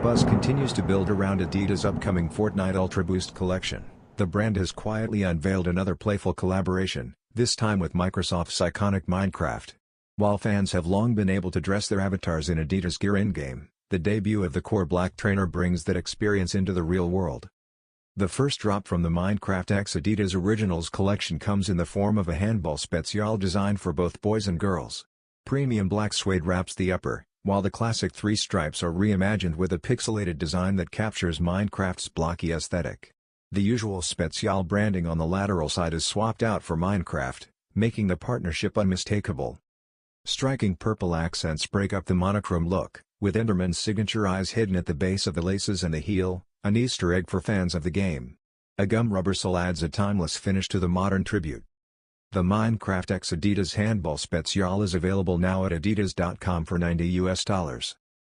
buzz continues to build around Adidas' upcoming Fortnite Ultraboost collection. The brand has quietly unveiled another playful collaboration, this time with Microsoft's iconic Minecraft. While fans have long been able to dress their avatars in Adidas gear in-game, the debut of the core black trainer brings that experience into the real world. The first drop from the Minecraft x Adidas Originals collection comes in the form of a Handball Spezial designed for both boys and girls. Premium black suede wraps the upper, while the classic three stripes are reimagined with a pixelated design that captures Minecraft's blocky aesthetic. The usual Spezial branding on the lateral side is swapped out for Minecraft, making the partnership unmistakable. Striking purple accents break up the monochrome look, with Enderman's signature eyes hidden at the base of the laces and the heel, an Easter egg for fans of the game. A gum rubber sole adds a timeless finish to the modern tribute. The Minecraft x Adidas Handball Spezial is available now at adidas.com for $90.